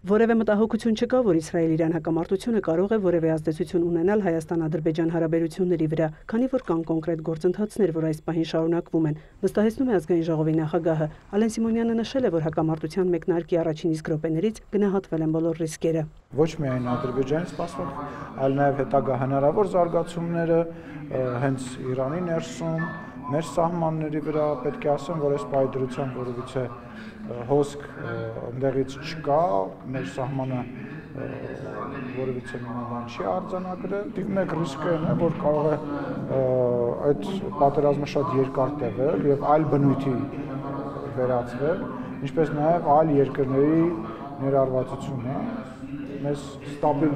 Որևէ մտահոգություն չկա, որ Իսրայել-Իրան հակամարտությունը կարող է որևէ ազդեցություն ունենալ Հայաստան-Ադրբեջան հարաբերությունների վրա, քանի որ կան կոնկրետ գործընթացներ, որ այս պահին շարունակվում են, վստահեցնում է ազգային ժողովի նախագահը։ Ալեն Սիմոնյանը նշել է, որ հակամարտության մեկնարկի առաջին իսկ րոպեներից գնահատվել են բոլոր ռիսկերը։ Ոչ միայն Ադրբեջանի սպասվող, այլ նաև հետագա հնարավոր զարգացումները հենց Իրանի ներսում, մեր սահմանների վրա պետք է ասեմ, որ այս պայդրության որևիցե հոսք ընդեղից չկա, մեր սահմանը որևիցե բան չի արձանագրել։ Մեկ ռիսկը այն է, որ կարող է այդ պատերազմը շատ երկար տևել եւ այլ բնույթի վերածվել, ինչպես նաև այլ երկրների ներառվածությունը մեզ ստաբիլ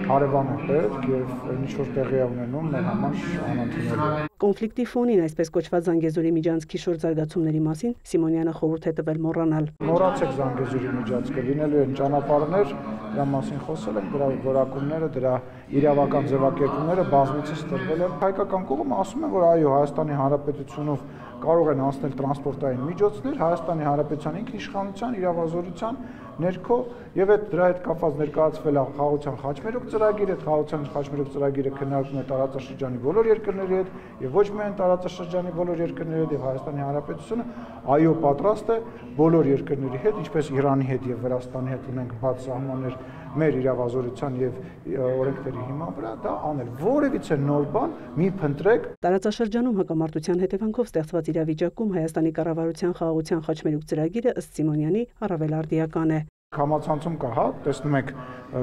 հարևան է պետք եւ ինչ որ տեղի է ունենում մեր համար անընդունելի։ Կոնֆլիկտի ֆոնին այսպես կոչված Զանգեզուրի միջանցքի շուրջ զարգացումների մասին Սիմոնյանը խորհուրդ է տվել մոռանալ։ Մոռացեք Զանգեզուրի միջանցքը, լինելու են ճանապարհներ, դրա մասին խոսել ենք, դրա որակումները, դրա իրավական ձևակերպումները բազմիցս տրվել են։ Հայկական կողմը ասում է, որ այո, Հայաստանի Հանրապետությունով կարող են անցնել տրանսպորտային միջոցներ Հայաստանի Հանրապետության ինքնիշխանության, իրավազորության ներքո եւ դրա հետ կապված ներկայացվել է խաղաղության խաչմերուկ ծրագիրը, խաղաղության խաչմերուկ ծրագիրը քննարկվում է տարածաշրջանի բոլոր երկրների հետ եւ ոչ միայն տարածաշրջանի բոլոր երկրների հետ եւ Հայաստանի Հանրապետությունը այո պատրաստ է բոլոր երկրների հետ, ինչպես Իրանի հետ եւ Վրաստանի հետ ունենք բաց սահմաններ մեր իրավազորության եւ օրենքների հիման վրա դա անել որևիցե նոր բան մի փնտրեք։ Տարածաշրջանում հակամարտության հետևանքով ստեղծված իրավիճակում Հայաստանի կառավարության խաղաղության խաչմերուկ ծրագիրը ըստ Սիմոնյանի առավել արդիական է։ Համացանցում կա, հա, տեսնում եք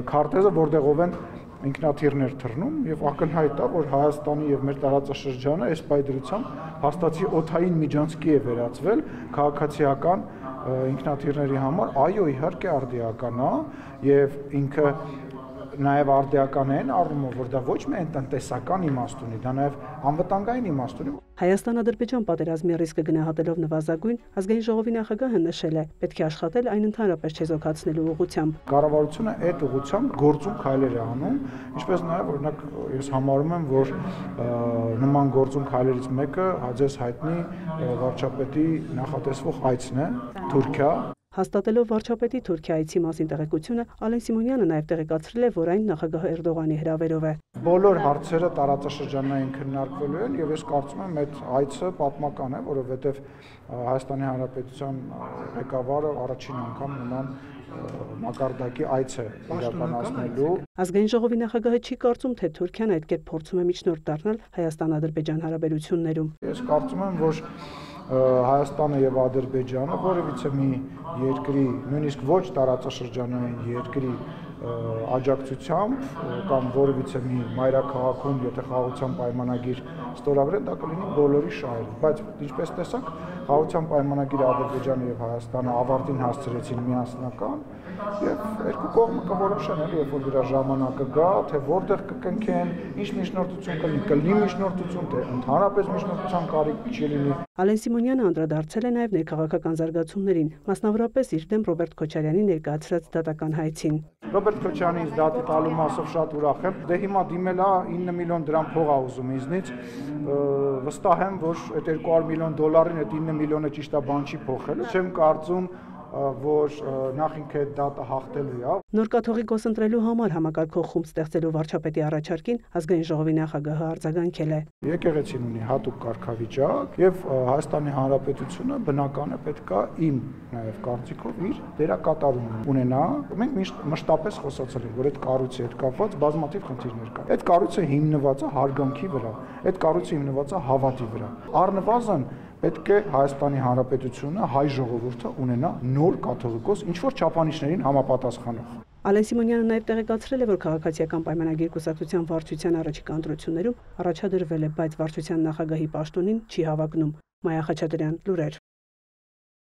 քարտեզը, որտեղով են ինքնաթիռներ թռնում եւ ակնհայտ է, որ Հայաստանի եւ մեր տարածաշրջանը այս պայդրությամբ հաստատի օդային միջանցքի է վերածվել քաղաքացիական ինքնաթիռների համար, այո, իհարկե արդիական է եւ ինքը նաև արդիական է այն առումով, որ դա ոչ միայն տնտեսական իմաստ ունի, դա նաև անվտանգային իմաստ ունի։ Հայաստան-Ադրբեջան պատերազմի ռիսկը գնահատելով նվազագույն, ազգային ժողովի նախագահը նշել է, պետք է աշխատել այն ընդհանրապես չեզոքացնելու ուղղությամբ։ Կառավարությունը այդ ուղղությամբ գործում քայլեր է անում, ինչպես նաև օրինակ ես համարում եմ, որ նման գործում քայլերից մեկը հաջես հայտնի վարչապետի նախատեսվող այցն է Թուրքիա։ Հաստատելով վարչապետի Թուրքիա այցի մասին տեղեկությունը, Ալեն Սիմոնյանը նաև տեղեկացրել է, որ այն նախագահ Էրդողանի հրավերով է։ Բոլոր հարցերը տարածաշրջանային քննարկվելու են եւ ես կարծում եմ այդ այցը պատմական է, որովհետեւ Հայաստանի Հանրապետության ղեկավարը առաջին անգամ նման մակարդակի այց է իրականացնելու։ Ազգային ժողովի նախագահը չի կարծում, թե Թուրքիան այդ կերպ փորձում է միջնորդ դառնալ Հայաստան-Ադրբեջան հարաբերություններում։ Ես կարծում եմ, որ Հայաստանը եւ Ադրբեջանը որևիցե մի երկրի, նույնիսկ ոչ տարածաշրջանային երկրի աջակցությամբ կամ որևիցե մի մայրաքաղաքում, եթե խաղաղության պայմանագիր ստորագրեն, դա կլինի բոլորի շահերը, բայց ինչպես տեսակ, խաղաղության պայմանագիրը Ադրբեջանը եւ Հայաստանը ավարտին հասցրեցին միասնական եւ երկու կողմը կորոշեն, երբ որ դրա ժամանակը գա, թե որտեղ կկնքեն, ինչ միջնորդություն կլինի միջնորդություն, թե ընդհանրապես միջնորդության կարիք չի լինի։ Ալեն Սիմոնյանը անդրադարձել է նաև ներքաղաքական զարգացումներին, մասնավորապես իր դեմ Ռոբերտ Քոչարյանի ներկայացրած դատական հայցին։ Ռոբերտ Քոչարյանի դատի տալու մասով շատ ուրախ եմ։ Դե հիմա դիմել է 9 միլիոն դրամ փող ա ուզում ինձնից։ Վստահ եմ, որ այդ $200 միլիոն այդ 9 միլիոնը ճիշտ է բան չի փոխել։ Չեմ կարծում, որ նախ ինքը այդ դատը հաղթելու է։ Նոր կաթողիկ գործընտրելու համար համակարգող խումբ ստեղծելու վարչապետի առաջարկին ազգային ժողովի նախագահը արձագանքել է։ Եկեղեցին ունի հատուկ կարգավիճակ եւ Հայաստանի Հանրապետությունը բնական է պետքա իմ նաեւ կարծիքով իր դերակատարում ունենա։ Մենք միշտ մշտապես խոսացել ենք, որ այդ կառույցի հետ կապված բազմաթիվ խնդիրներ կան։ Այդ կառույցը հիմնված է հարգանքի վրա, այդ կառույցը հիմնված է հավատի վրա։ Առնվազն պետք է Հայաստանի Հանրապետությունը, հայ ժողովուրդը ունենա նոր կաթողիկոս, ինչ որ չափանիշներին համապատասխանող։ Ալեն Սիմոնյանը նաև տեղեկացրել է, որ քաղաքացիական պայմանագիր կուսակցության վարչության առաջիկա ընտրություններում առաջադրվել է, բայց վարչության նախագահի պաշտոնին չի հավակնում։ Մայա Խաչատրյան, լուրեր։